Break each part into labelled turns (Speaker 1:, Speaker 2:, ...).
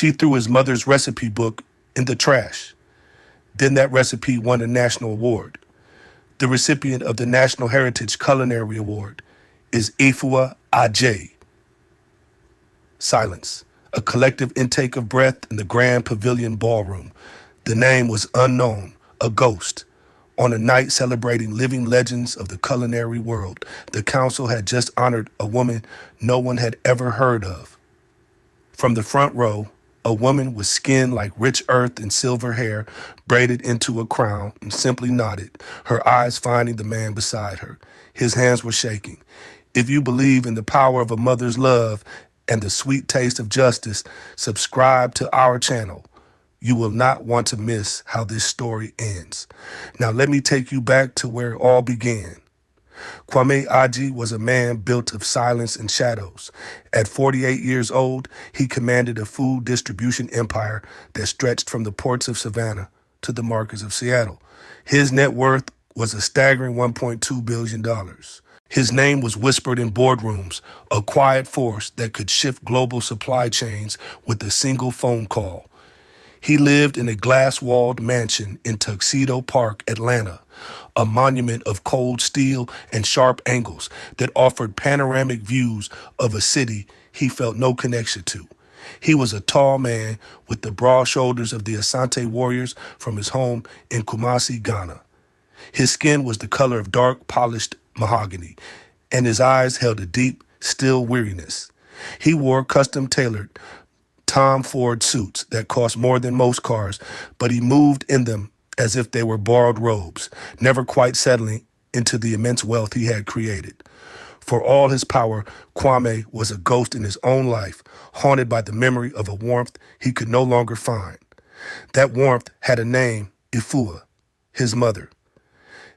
Speaker 1: She threw his mother's recipe book in the trash. Then that recipe won a national award. The recipient of the National Heritage Culinary Award is Efua Adjei. Silence. A collective intake of breath in the Grand Pavilion Ballroom. The name was unknown, a ghost. On a night celebrating living legends of the culinary world, the council had just honored a woman no one had ever heard of. From the front row, a woman with skin like rich earth and silver hair braided into a crown and simply nodded, her eyes finding the man beside her. His hands were shaking. If you believe in the power of a mother's love and the sweet taste of justice, subscribe to our channel. You will not want to miss how this story ends. Now let me take you back to where it all began. Kwame Adjei was a man built of silence and shadows. At 48 years old, he commanded a food distribution empire that stretched from the ports of Savannah to the markets of Seattle. His net worth was a staggering $1.2 billion. His name was whispered in boardrooms, a quiet force that could shift global supply chains with a single phone call. He lived in a glass-walled mansion in Tuxedo Park, Atlanta, a monument of cold steel and sharp angles that offered panoramic views of a city he felt no connection to. He was a tall man with the broad shoulders of the Asante warriors from his home in Kumasi, Ghana. His skin was the color of dark, polished mahogany, and his eyes held a deep, still weariness. He wore custom-tailored Tom Ford suits that cost more than most cars, but he moved in them as if they were borrowed robes, never quite settling into the immense wealth he had created. For all his power, Kwame was a ghost in his own life, haunted by the memory of a warmth he could no longer find. That warmth had a name, Efua, his mother.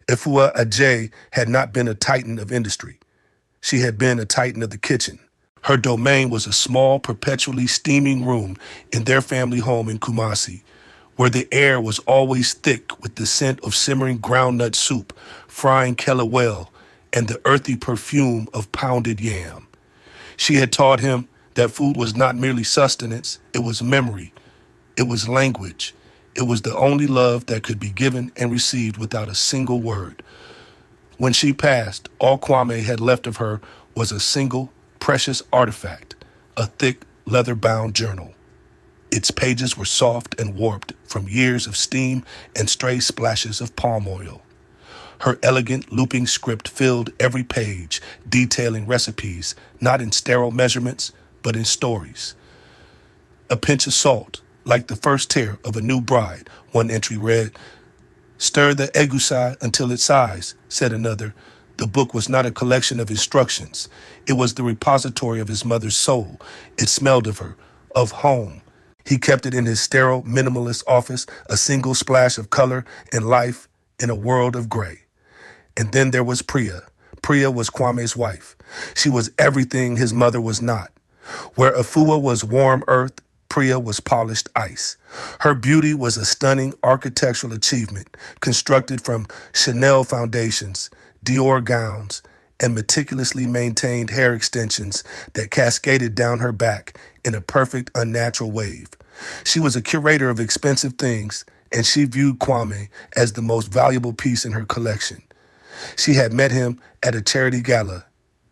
Speaker 1: Efua Adjei had not been a titan of industry. She had been a titan of the kitchen. Her domain was a small, perpetually steaming room in their family home in Kumasi, where the air was always thick with the scent of simmering groundnut soup, frying kelewele, and the earthy perfume of pounded yam. She had taught him that food was not merely sustenance, it was memory, it was language, it was the only love that could be given and received without a single word. When she passed, all Kwame had left of her was a single, precious artifact, a thick, leather-bound journal. Its pages were soft and warped from years of steam and stray splashes of palm oil. Her elegant, looping script filled every page, detailing recipes, not in sterile measurements, but in stories. A pinch of salt, like the first tear of a new bride, one entry read. Stir the egusi until it sighs, said another. The book was not a collection of instructions. It was the repository of his mother's soul. It smelled of her, of home. He kept it in his sterile, minimalist office, a single splash of color and life in a world of gray. And then there was Priya. Priya was Kwame's wife. She was everything his mother was not. Where Efua was warm earth, Priya was polished ice. Her beauty was a stunning architectural achievement, constructed from Chanel foundations, Dior gowns, and meticulously maintained hair extensions that cascaded down her back in a perfect, unnatural wave. She was a curator of expensive things, and she viewed Kwame as the most valuable piece in her collection. She had met him at a charity gala,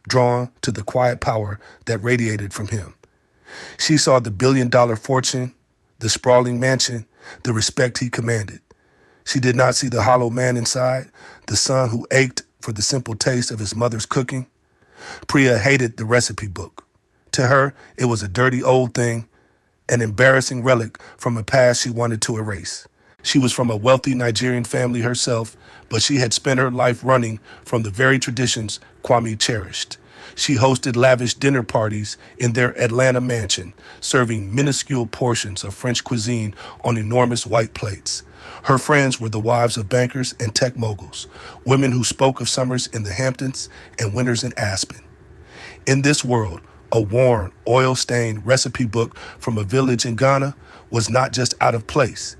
Speaker 1: drawn to the quiet power that radiated from him. She saw the billion-dollar fortune, the sprawling mansion, the respect he commanded. She did not see the hollow man inside, the son who ached for the simple taste of his mother's cooking. Priya hated the recipe book. To her, it was a dirty old thing, an embarrassing relic from a past she wanted to erase. She was from a wealthy Nigerian family herself, but she had spent her life running from the very traditions Kwame cherished. She hosted lavish dinner parties in their Atlanta mansion, serving minuscule portions of French cuisine on enormous white plates. Her friends were the wives of bankers and tech moguls, women who spoke of summers in the Hamptons and winters in Aspen. In this world, a worn, oil-stained recipe book from a village in Ghana was not just out of place.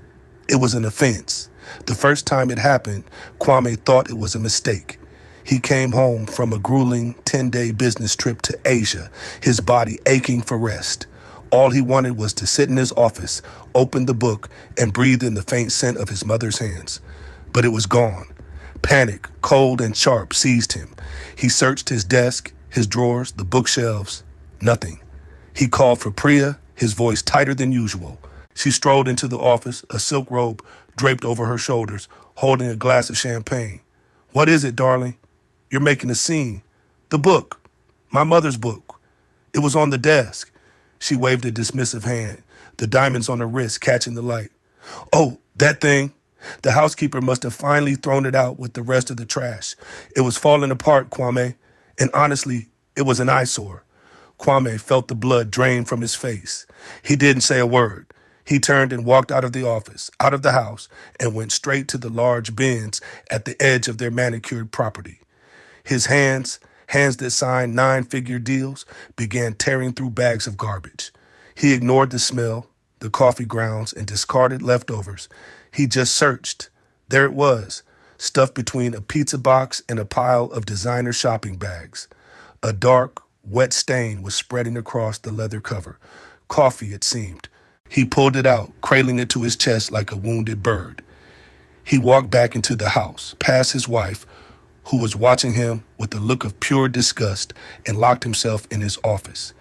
Speaker 1: It was an offense. The first time it happened, Kwame thought it was a mistake. He came home from a grueling 10-day business trip to Asia, his body aching for rest. All he wanted was to sit in his office, open the book, and breathe in the faint scent of his mother's hands. But it was gone. Panic, cold and sharp, seized him. He searched his desk, his drawers, the bookshelves. Nothing. He called for Priya, his voice tighter than usual. She strolled into the office, a silk robe draped over her shoulders, holding a glass of champagne. "What is it, darling?" "You're making a scene." "The book. My mother's book. It was on the desk." She waved a dismissive hand, the diamonds on her wrist catching the light. "Oh, that thing. The housekeeper must have finally thrown it out with the rest of the trash. It was falling apart, Kwame. And honestly, it was an eyesore." Kwame felt the blood drain from his face. He didn't say a word. He turned and walked out of the office, out of the house, and went straight to the large bins at the edge of their manicured property. His hands that signed nine-figure deals, began tearing through bags of garbage. He ignored the smell, the coffee grounds, and discarded leftovers. He just searched. There it was, stuffed between a pizza box and a pile of designer shopping bags. A dark, wet stain was spreading across the leather cover. Coffee, it seemed. He pulled it out, cradling it to his chest like a wounded bird. He walked back into the house, past his wife, who was watching him with a look of pure disgust, and locked himself in his office.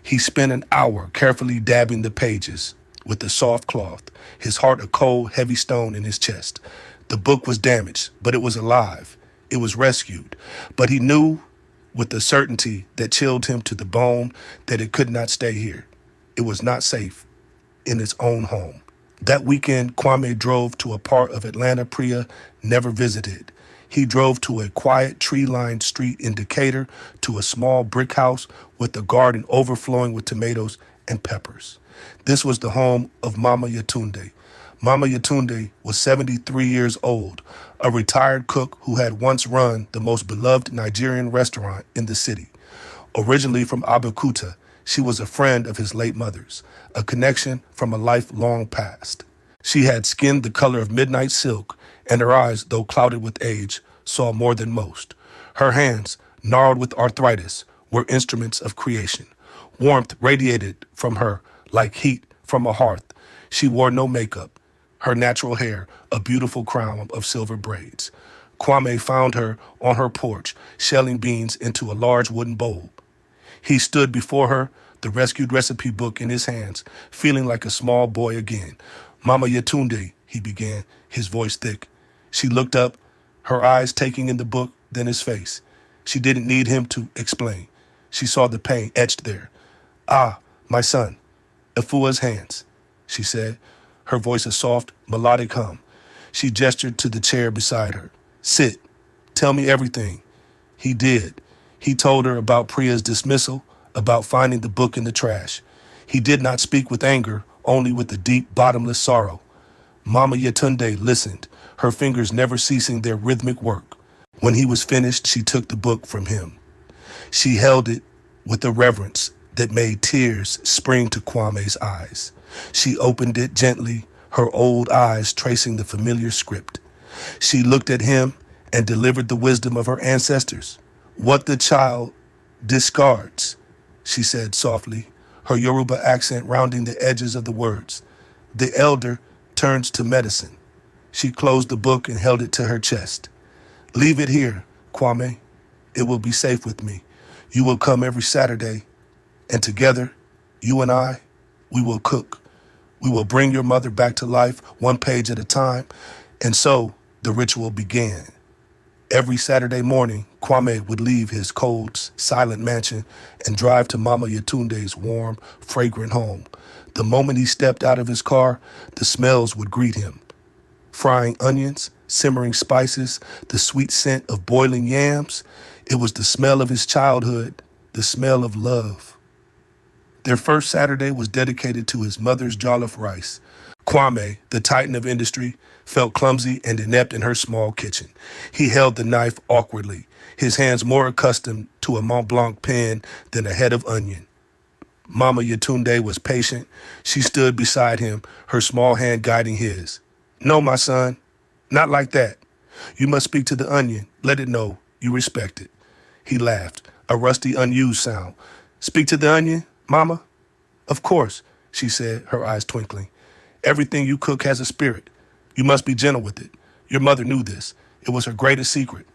Speaker 1: He spent an hour carefully dabbing the pages with the soft cloth, his heart a cold, heavy stone in his chest. The book was damaged, but it was alive. It was rescued. But he knew with a certainty that chilled him to the bone that it could not stay here. It was not safe in its own home. That weekend, Kwame drove to a part of Atlanta Priya never visited. He drove to a quiet, tree-lined street in Decatur to a small brick house with a garden overflowing with tomatoes and peppers. This was the home of Mama Yetunde. Mama Yetunde was 73 years old, a retired cook who had once run the most beloved Nigerian restaurant in the city. Originally from Abeokuta, she was a friend of his late mother's, a connection from a lifelong past. She had skin the color of midnight silk, and her eyes, though clouded with age, saw more than most. Her hands, gnarled with arthritis, were instruments of creation. Warmth radiated from her like heat from a hearth. She wore no makeup, her natural hair a beautiful crown of silver braids. Kwame found her on her porch, shelling beans into a large wooden bowl. He stood before her, the rescued recipe book in his hands, feeling like a small boy again. "Mama Yetunde," he began, his voice thick. She looked up, her eyes taking in the book, then his face. She didn't need him to explain. She saw the pain etched there. "Ah, my son, Efua's hands," she said, her voice a soft, melodic hum. She gestured to the chair beside her. "Sit. Tell me everything." He did. He told her about Priya's dismissal, about finding the book in the trash. He did not speak with anger, only with a deep, bottomless sorrow. Mama Yetunde listened, her fingers never ceasing their rhythmic work. When he was finished, she took the book from him. She held it with a reverence that made tears spring to Kwame's eyes. She opened it gently, her old eyes tracing the familiar script. She looked at him and delivered the wisdom of her ancestors. "What the child discards," she said softly, her Yoruba accent rounding the edges of the words, "the elder turns to medicine." She closed the book and held it to her chest. "Leave it here, Kwame. It will be safe with me. You will come every Saturday, and together, you and I, we will cook. We will bring your mother back to life, one page at a time." And so the ritual began. Every Saturday morning, Kwame would leave his cold, silent mansion and drive to Mama Yetunde's warm, fragrant home. The moment he stepped out of his car, the smells would greet him. Frying onions, simmering spices, the sweet scent of boiling yams. It was the smell of his childhood, the smell of love. Their first Saturday was dedicated to his mother's jollof rice. Kwame, the titan of industry, felt clumsy and inept in her small kitchen. He held the knife awkwardly, his hands more accustomed to a Mont Blanc pen than a head of onion. Mama Yetunde was patient. She stood beside him, her small hand guiding his. "No, my son, not like that. You must speak to the onion. Let it know you respect it." He laughed, a rusty, unused sound. "Speak to the onion, Mama?" Of course, she said, her eyes twinkling. Everything you cook has a spirit. You must be gentle with it. Your mother knew this. It was her greatest secret.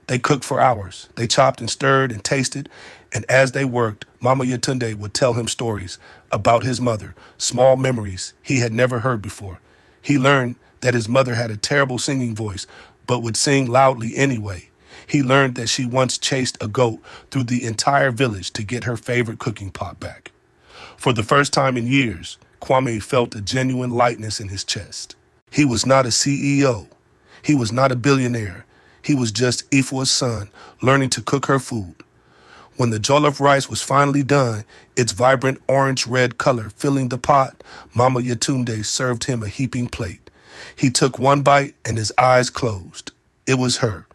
Speaker 1: They cooked for hours. They chopped and stirred and tasted, and as they worked, Mama Yetunde would tell him stories about his mother, small memories he had never heard before. He learned that his mother had a terrible singing voice, but would sing loudly anyway. He learned that she once chased a goat through the entire village to get her favorite cooking pot back. For the first time in years, Kwame felt a genuine lightness in his chest. He was not a CEO. He was not a billionaire. He was just Efua's son, learning to cook her food. When the jollof rice was finally done, its vibrant orange-red color filling the pot, Mama Yetunde served him a heaping plate. He took one bite and his eyes closed. It was her.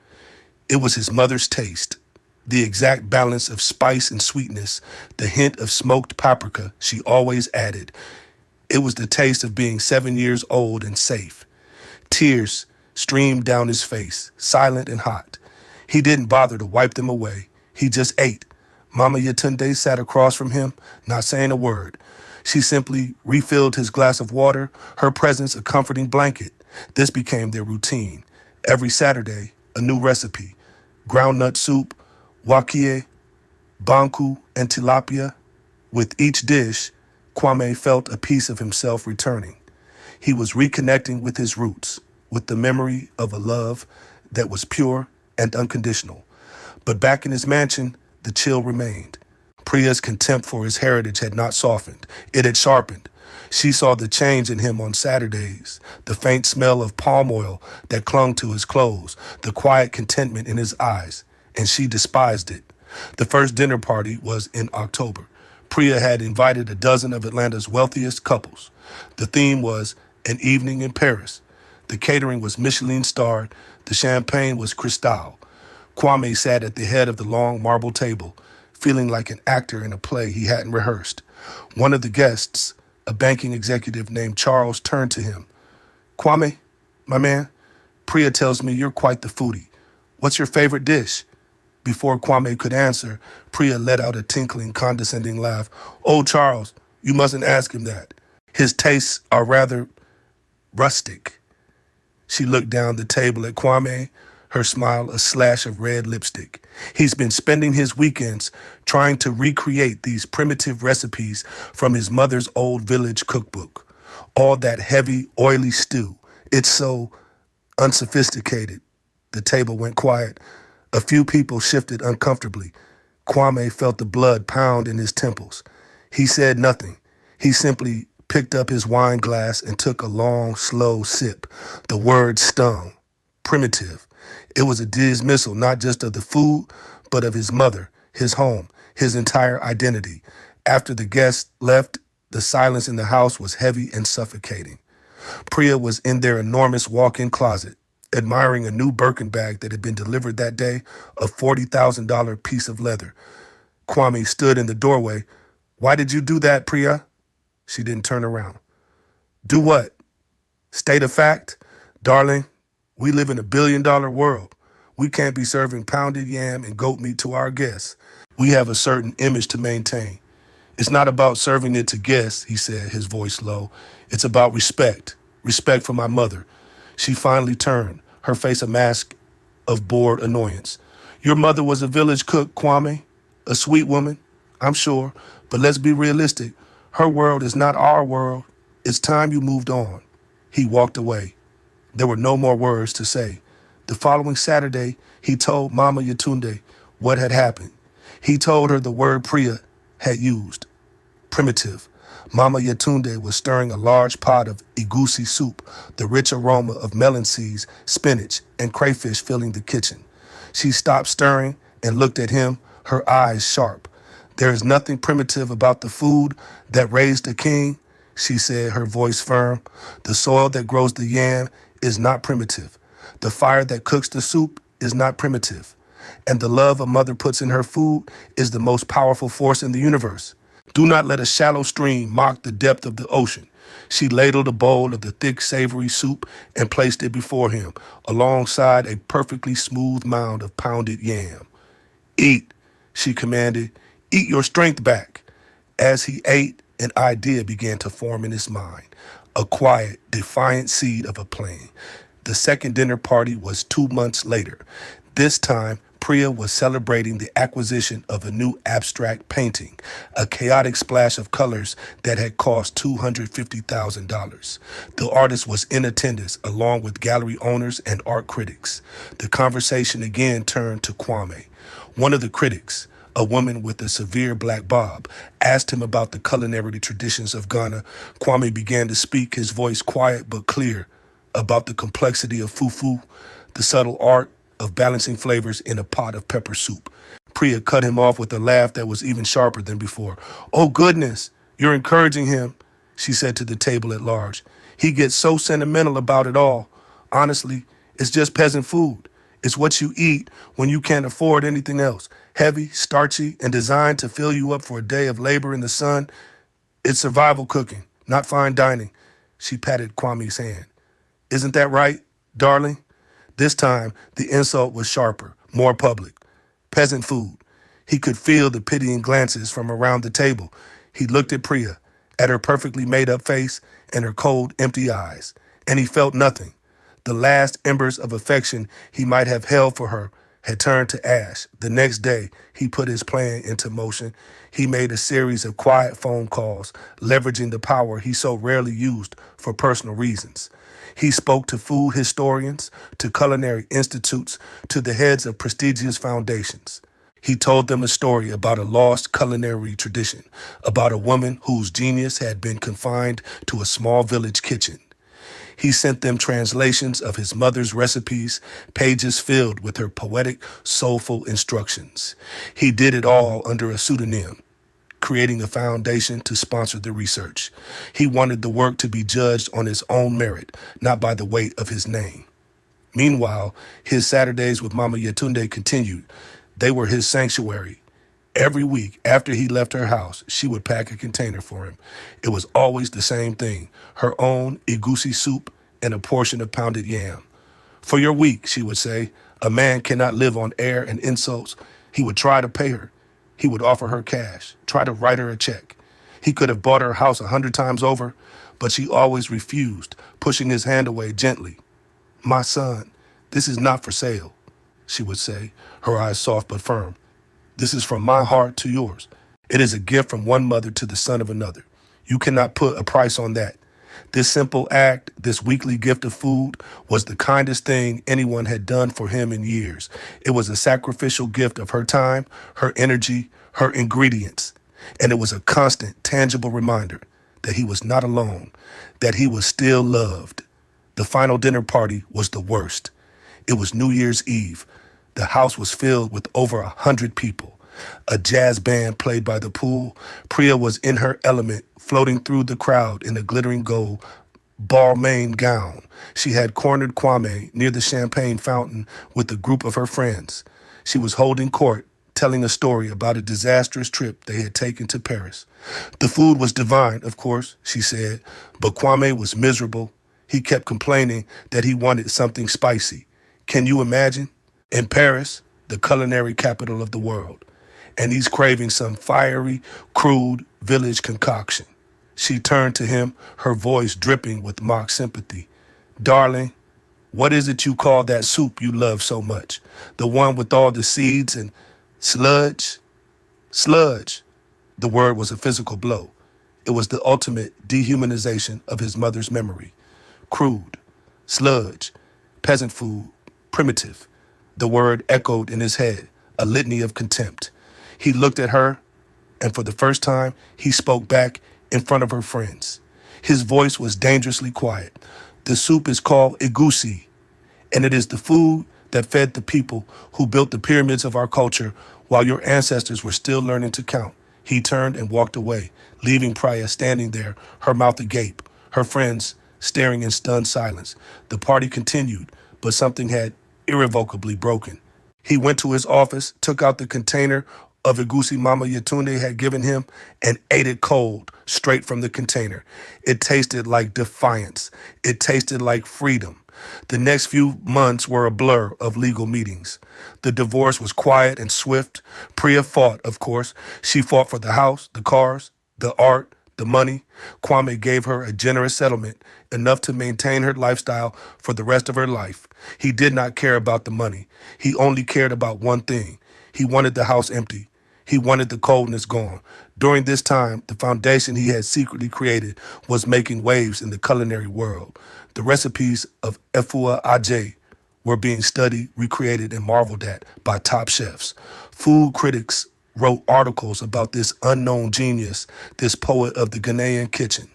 Speaker 1: It was his mother's taste. The exact balance of spice and sweetness, the hint of smoked paprika she always added. It was the taste of being 7 years old and safe. Tears streamed down his face, silent and hot. He didn't bother to wipe them away. He just ate. Mama Yetunde sat across from him, not saying a word. She simply refilled his glass of water, her presence a comforting blanket. This became their routine. Every Saturday, a new recipe. Groundnut soup, wakie, banku, and tilapia. With each dish, Kwame felt a piece of himself returning. He was reconnecting with his roots, with the memory of a love that was pure and unconditional. But back in his mansion, the chill remained. Priya's contempt for his heritage had not softened. It had sharpened. She saw the change in him on Saturdays, the faint smell of palm oil that clung to his clothes, the quiet contentment in his eyes, and she despised it. The first dinner party was in October. Priya had invited a dozen of Atlanta's wealthiest couples. The theme was an evening in Paris. The catering was Michelin-starred. The champagne was Cristal. Kwame sat at the head of the long marble table, feeling like an actor in a play he hadn't rehearsed. One of the guests, a banking executive named Charles, turned to him. Kwame, my man, Priya tells me you're quite the foodie. What's your favorite dish? Before Kwame could answer, Priya let out a tinkling, condescending laugh. Oh, Charles, you mustn't ask him that. His tastes are rather rustic. She looked down the table at Kwame, her smile a slash of red lipstick. He's been spending his weekends trying to recreate these primitive recipes from his mother's old village cookbook. All that heavy, oily stew. It's so unsophisticated. The table went quiet. A few people shifted uncomfortably. Kwame felt the blood pound in his temples. He said nothing. He simply picked up his wine glass and took a long, slow sip. The word stung. Primitive. It was a dismissal not just of the food, but of his mother, his home, his entire identity. After the guests left, the silence in the house was heavy and suffocating. Priya was in their enormous walk-in closet, admiring a new Birkin bag that had been delivered that day, a $40,000 piece of leather. Kwame stood in the doorway. Why did you do that, Priya? She didn't turn around. Do what? State of fact? Darling, we live in a billion-dollar world. We can't be serving pounded yam and goat meat to our guests. We have a certain image to maintain. It's not about serving it to guests, he said, his voice low. It's about respect. Respect for my mother. She finally turned, her face a mask of bored annoyance. Your mother was a village cook, Kwame. A sweet woman, I'm sure. But let's be realistic. Her world is not our world. It's time you moved on. He walked away. There were no more words to say. The following Saturday, he told Mama Yetunde what had happened. He told her the word Priya had used. Primitive. Mama Yetunde was stirring a large pot of egusi soup, the rich aroma of melon seeds, spinach, and crayfish filling the kitchen. She stopped stirring and looked at him, her eyes sharp. There is nothing primitive about the food that raised a king, she said, her voice firm. The soil that grows the yam is not primitive. The fire that cooks the soup is not primitive. And the love a mother puts in her food is the most powerful force in the universe. Do not let a shallow stream mock the depth of the ocean. She ladled a bowl of the thick, savory soup and placed it before him, alongside a perfectly smooth mound of pounded yam. Eat, she commanded. Eat your strength back. As he ate an idea began to form in his mind, a quiet, defiant seed of a plan. The second dinner party was 2 months later. This time, Priya was celebrating the acquisition of a new abstract painting, a chaotic splash of colors that had cost $250,000. The artist was in attendance, along with gallery owners and art critics. The conversation again turned to Kwame. One of the critics, a woman with a severe black bob, asked him about the culinary traditions of Ghana. Kwame began to speak, his voice quiet but clear, about the complexity of fufu, the subtle art of balancing flavors in a pot of pepper soup. Priya cut him off with a laugh that was even sharper than before. "Oh, goodness, you're encouraging him," she said to the table at large. "He gets so sentimental about it all. Honestly, it's just peasant food. It's what you eat when you can't afford anything else. Heavy, starchy, and designed to fill you up for a day of labor in the sun. It's survival cooking, not fine dining." She patted Kwame's hand. "Isn't that right, darling?" This time, the insult was sharper, more public. Peasant food. He could feel the pitying glances from around the table. He looked at Priya, at her perfectly made-up face and her cold, empty eyes, and he felt nothing. The last embers of affection he might have held for her had turned to ash. The next day, he put his plan into motion. He made a series of quiet phone calls, leveraging the power he so rarely used for personal reasons. He spoke to food historians, to culinary institutes, to the heads of prestigious foundations. He told them a story about a lost culinary tradition, about a woman whose genius had been confined to a small village kitchen. He sent them translations of his mother's recipes, pages filled with her poetic, soulful instructions. He did it all under a pseudonym, creating a foundation to sponsor the research. He wanted the work to be judged on its own merit, not by the weight of his name. Meanwhile, his Saturdays with Mama Yetunde continued. They were his sanctuary. Every week after he left her house, she would pack a container for him. It was always the same thing, her own egusi soup and a portion of pounded yam. "For your week," she would say. "A man cannot live on air and insults." He would try to pay her. He would offer her cash, try to write her a check. He could have bought her house 100 times over, but she always refused, pushing his hand away gently. "My son, this is not for sale," she would say, her eyes soft but firm. "This is from my heart to yours. It is a gift from one mother to the son of another. You cannot put a price on that." This simple act, this weekly gift of food, was the kindest thing anyone had done for him in years. It was a sacrificial gift of her time, her energy, her ingredients. And it was a constant, tangible reminder that he was not alone, that he was still loved. The final dinner party was the worst. It was New Year's Eve. The house was filled with over 100 people. A jazz band played by the pool. Priya was in her element, floating through the crowd in a glittering gold Balmain gown. She had cornered Kwame near the champagne fountain with a group of her friends. She was holding court, telling a story about a disastrous trip they had taken to Paris. "The food was divine, of course," she said, "but Kwame was miserable. He kept complaining that he wanted something spicy. Can you imagine? In Paris, the culinary capital of the world. And he's craving some fiery, crude village concoction." She turned to him, her voice dripping with mock sympathy. "Darling, what is it you call that soup you love so much? The one with all the seeds and sludge?" Sludge. The word was a physical blow. It was the ultimate dehumanization of his mother's memory. Crude, sludge, peasant food, primitive. The word echoed in his head, a litany of contempt. He looked at her, and for the first time, he spoke back in front of her friends. His voice was dangerously quiet. "The soup is called egusi, and it is the food that fed the people who built the pyramids of our culture while your ancestors were still learning to count." He turned and walked away, leaving Priya standing there, her mouth agape, her friends staring in stunned silence. The party continued, but something had irrevocably broken. He went to his office, took out the container of egusi Mama Yetunde had given him, and ate it cold, straight from the container. It tasted like defiance. It tasted like freedom. The next few months were a blur of legal meetings. The divorce was quiet and swift. Priya fought, of course. She fought for the house, the cars, the art, The money, Kwame gave her a generous settlement, enough to maintain her lifestyle for the rest of her life. He did not care about the money. He only cared about one thing. He wanted the house empty. He wanted the coldness gone. During this time, the foundation he had secretly created was making waves in the culinary world. The recipes of Efua Adjei were being studied, recreated, and marveled at by top chefs. Food critics wrote articles about this unknown genius, this poet of the Ghanaian kitchen.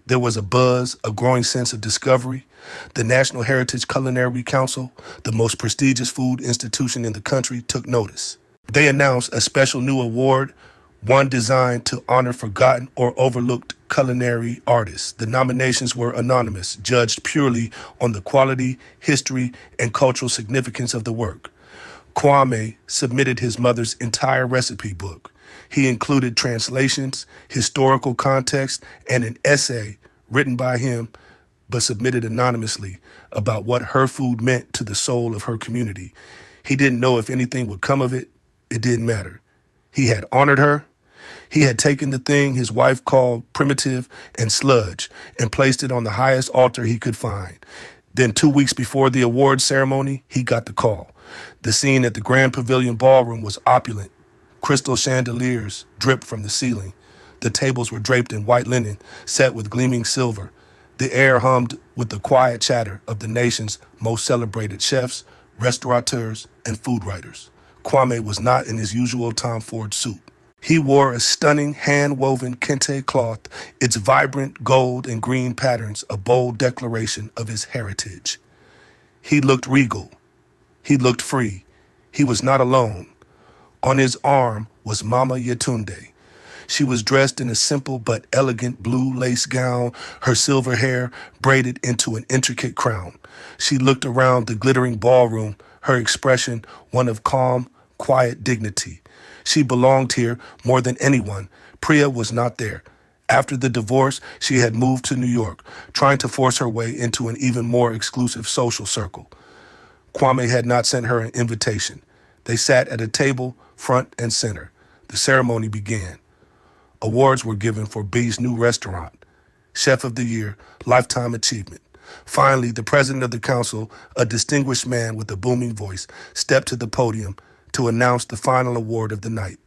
Speaker 1: There was a buzz, a growing sense of discovery. The National Heritage Culinary Council, the most prestigious food institution in the country, took notice. They announced a special new award, one designed to honor forgotten or overlooked culinary artists. The nominations were anonymous, judged purely on the quality, history, and cultural significance of the work. Kwame submitted his mother's entire recipe book. He included translations, historical context, and an essay written by him but submitted anonymously about what her food meant to the soul of her community. He didn't know if anything would come of it. It didn't matter. He had honored her. He had taken the thing his wife called primitive and sludge and placed it on the highest altar he could find. Then 2 weeks before the award ceremony, he got the call. The scene at the Grand Pavilion Ballroom was opulent. Crystal chandeliers dripped from the ceiling. The tables were draped in white linen, set with gleaming silver. The air hummed with the quiet chatter of the nation's most celebrated chefs, restaurateurs, and food writers. Kwame was not in his usual Tom Ford suit. He wore a stunning hand-woven kente cloth, its vibrant gold and green patterns a bold declaration of his heritage. He looked regal. He looked free. He was not alone. On his arm was Mama Yetunde. She was dressed in a simple but elegant blue lace gown, her silver hair braided into an intricate crown. She looked around the glittering ballroom, her expression one of calm, quiet dignity. She belonged here more than anyone. Priya was not there. After the divorce, she had moved to New York, trying to force her way into an even more exclusive social circle. Kwame had not sent her an invitation. They sat at a table, front and center. The ceremony began. Awards were given for B's new restaurant, Chef of the Year, Lifetime Achievement. Finally, the president of the council, a distinguished man with a booming voice, stepped to the podium to announce the final award of the night.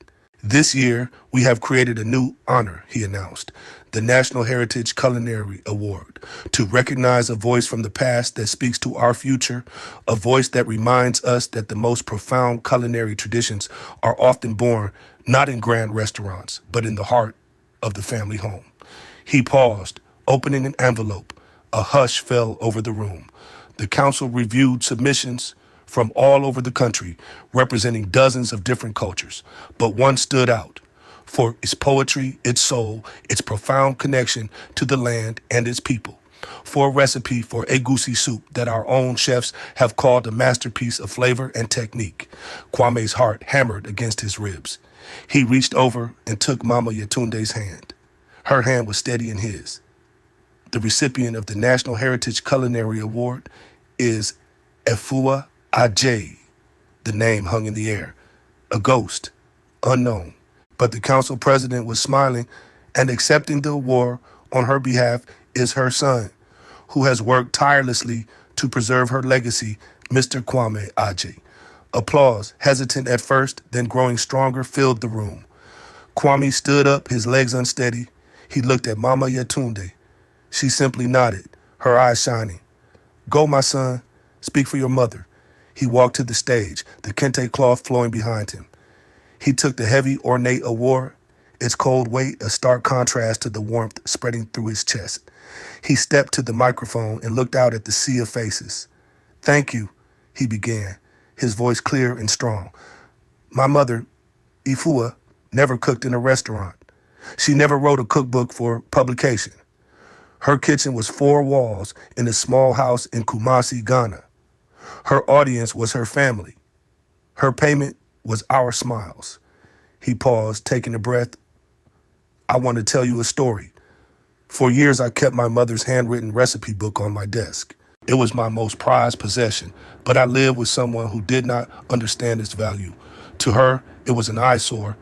Speaker 1: This year, we have created a new honor, he announced, the National Heritage Culinary Award, to recognize a voice from the past that speaks to our future, a voice that reminds us that the most profound culinary traditions are often born not in grand restaurants, but in the heart of the family home. He paused, opening an envelope. A hush fell over the room. The council reviewed submissions from all over the country, representing dozens of different cultures, but one stood out for its poetry, its soul, its profound connection to the land and its people, for a recipe for egusi soup that our own chefs have called a masterpiece of flavor and technique. Kwame's heart hammered against his ribs. He reached over and took Mama Yetunde's hand. Her hand was steady in his. The recipient of the National Heritage Culinary Award is Efua Adjei. The name hung in the air. A ghost, unknown. But the council president was smiling, and accepting the award on her behalf is her son, who has worked tirelessly to preserve her legacy, Mr. Kwame Adjei. Applause, hesitant at first, then growing stronger, filled the room. Kwame stood up, his legs unsteady. He looked at Mama Yetunde. She simply nodded, her eyes shining. Go, my son. Speak for your mother. He walked to the stage, the kente cloth flowing behind him. He took the heavy, ornate award, its cold weight a stark contrast to the warmth spreading through his chest. He stepped to the microphone and looked out at the sea of faces. Thank you, he began, his voice clear and strong. My mother, Efua, never cooked in a restaurant. She never wrote a cookbook for publication. Her kitchen was 4 walls in a small house in Kumasi, Ghana. Her audience was her family. Her payment was our smiles. He paused, taking a breath. I want to tell you a story. For years, I kept my mother's handwritten recipe book on my desk. It was my most prized possession, but I lived with someone who did not understand its value. To her, it was an eyesore.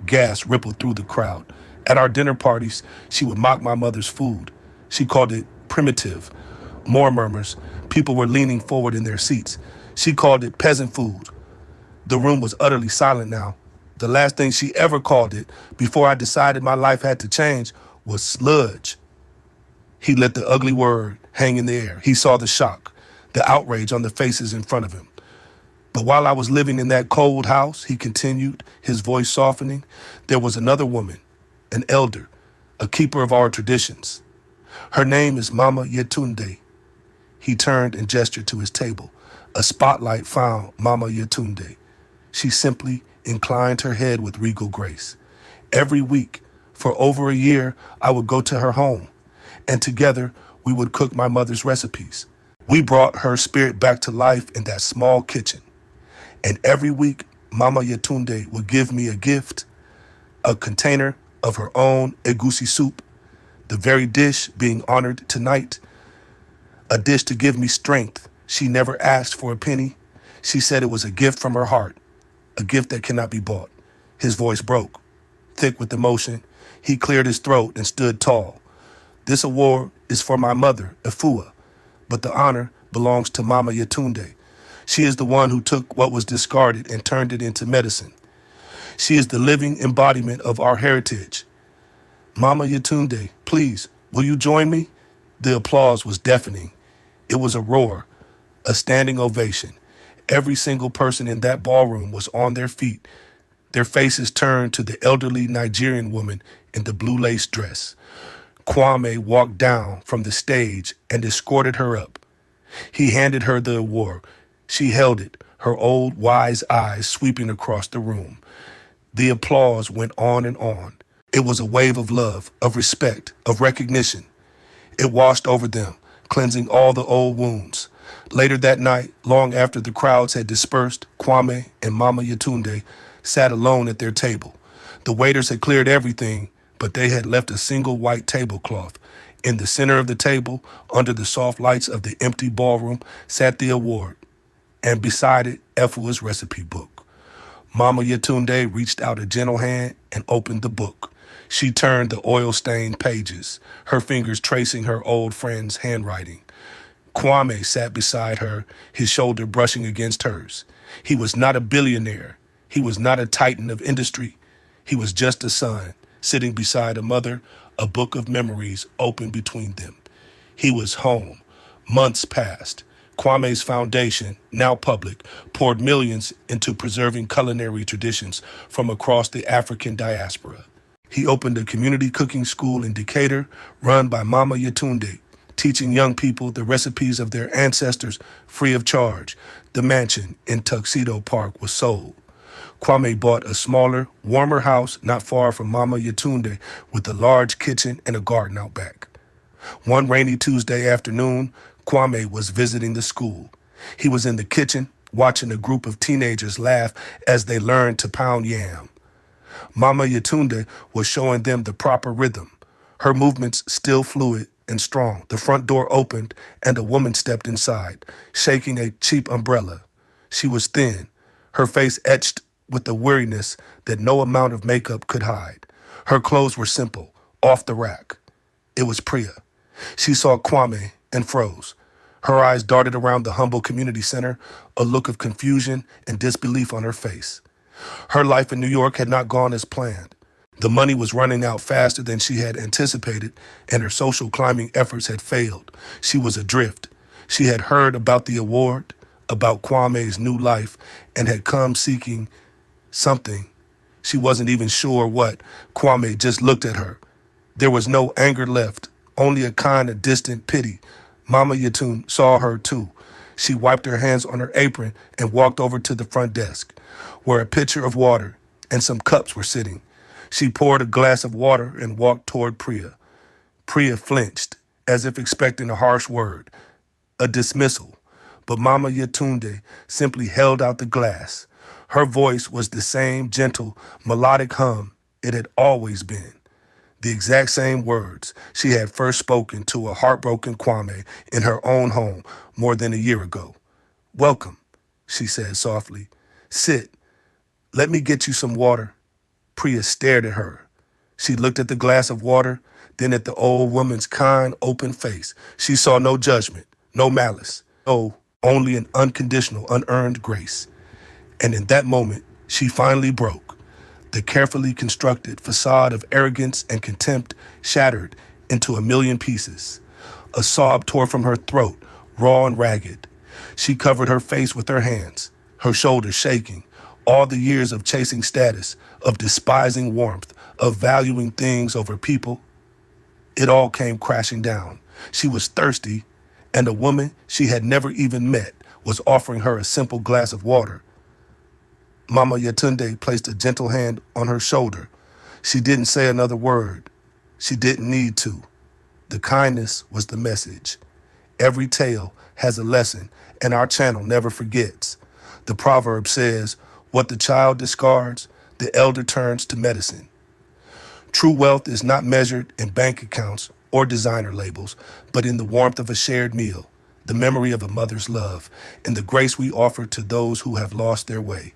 Speaker 1: Gas rippled through the crowd. At our dinner parties, she would mock my mother's food. She called it primitive. More murmurs. People were leaning forward in their seats. She called it peasant food. The room was utterly silent now. The last thing she ever called it, before I decided my life had to change, was sludge. He let the ugly word hang in the air. He saw the shock, the outrage on the faces in front of him. But while I was living in that cold house, he continued, his voice softening, there was another woman, an elder, a keeper of our traditions. Her name is Mama Yetunde. He turned and gestured to his table. A spotlight found Mama Yetunde. She simply inclined her head with regal grace. Every week, for over a year, I would go to her home, and together we would cook my mother's recipes. We brought her spirit back to life in that small kitchen. And every week, Mama Yetunde would give me a gift, a container of her own egusi soup, the very dish being honored tonight, a dish to give me strength. She never asked for a penny. She said it was a gift from her heart, a gift that cannot be bought. His voice broke. Thick with emotion, he cleared his throat and stood tall. This award is for my mother, Efua, but the honor belongs to Mama Yetunde. She is the one who took what was discarded and turned it into medicine. She is the living embodiment of our heritage. Mama Yetunde, please, will you join me? The applause was deafening. It was a roar, a standing ovation. Every single person in that ballroom was on their feet, their faces turned to the elderly Nigerian woman in the blue lace dress. Kwame walked down from the stage and escorted her up. He handed her the award. She held it, her old wise eyes sweeping across the room. The applause went on and on. It was a wave of love, of respect, of recognition. It washed over them, cleansing all the old wounds. Later that night, long after the crowds had dispersed, Kwame and Mama Yetunde sat alone at their table. The waiters had cleared everything, but they had left a single white tablecloth. In the center of the table, under the soft lights of the empty ballroom, sat the award, and beside it, Efua's recipe book. Mama Yetunde reached out a gentle hand and opened the book. She turned the oil-stained pages, her fingers tracing her old friend's handwriting. Kwame sat beside her, his shoulder brushing against hers. He was not a billionaire. He was not a titan of industry. He was just a son, sitting beside a mother, a book of memories open between them. He was home. Months passed. Kwame's foundation, now public, poured millions into preserving culinary traditions from across the African diaspora. He opened a community cooking school in Decatur, run by Mama Yetunde, teaching young people the recipes of their ancestors free of charge. The mansion in Tuxedo Park was sold. Kwame bought a smaller, warmer house not far from Mama Yetunde with a large kitchen and a garden out back. One rainy Tuesday afternoon, Kwame was visiting the school. He was in the kitchen, watching a group of teenagers laugh as they learned to pound yam. Mama Yetunde was showing them the proper rhythm, her movements still fluid and strong. The front door opened and a woman stepped inside, shaking a cheap umbrella. She was thin, her face etched with the weariness that no amount of makeup could hide. Her clothes were simple, off the rack. It was Priya. She saw Kwame and froze. Her eyes darted around the humble community center, a look of confusion and disbelief on her face. Her life in New York had not gone as planned. The money was running out faster than she had anticipated, and her social climbing efforts had failed. She was adrift. She had heard about the award, about Kwame's new life, and had come seeking something. She wasn't even sure what. Kwame just looked at her. There was no anger left, only a kind of distant pity. Mama Yetunde saw her too. She wiped her hands on her apron and walked over to the front desk, where a pitcher of water and some cups were sitting. She poured a glass of water and walked toward Priya. Priya flinched, as if expecting a harsh word, a dismissal. But Mama Yetunde simply held out the glass. Her voice was the same gentle, melodic hum it had always been. The exact same words she had first spoken to a heartbroken Kwame in her own home more than a year ago. "Welcome," she said softly. "Sit. Let me get you some water." Priya stared at her. She looked at the glass of water, then at the old woman's kind, open face. She saw no judgment, no malice, no, only an unconditional, unearned grace. And in that moment, she finally broke. The carefully constructed facade of arrogance and contempt shattered into a million pieces. A sob tore from her throat, raw and ragged. She covered her face with her hands, her shoulders shaking. All the years of chasing status, of despising warmth, of valuing things over people, it all came crashing down. She was thirsty, and a woman she had never even met was offering her a simple glass of water. Mama Yetunde placed a gentle hand on her shoulder. She didn't say another word. She didn't need to. The kindness was the message. Every tale has a lesson, and our channel never forgets. The proverb says, what the child discards, the elder turns to medicine. True wealth is not measured in bank accounts or designer labels, but in the warmth of a shared meal, the memory of a mother's love, and the grace we offer to those who have lost their way.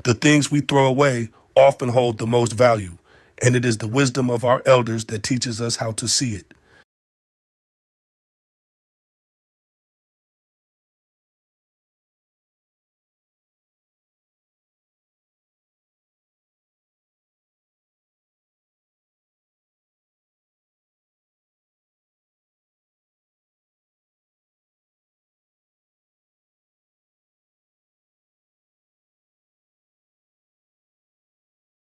Speaker 1: The things we throw away often hold the most value, and it is the wisdom of our elders that teaches us how to see it.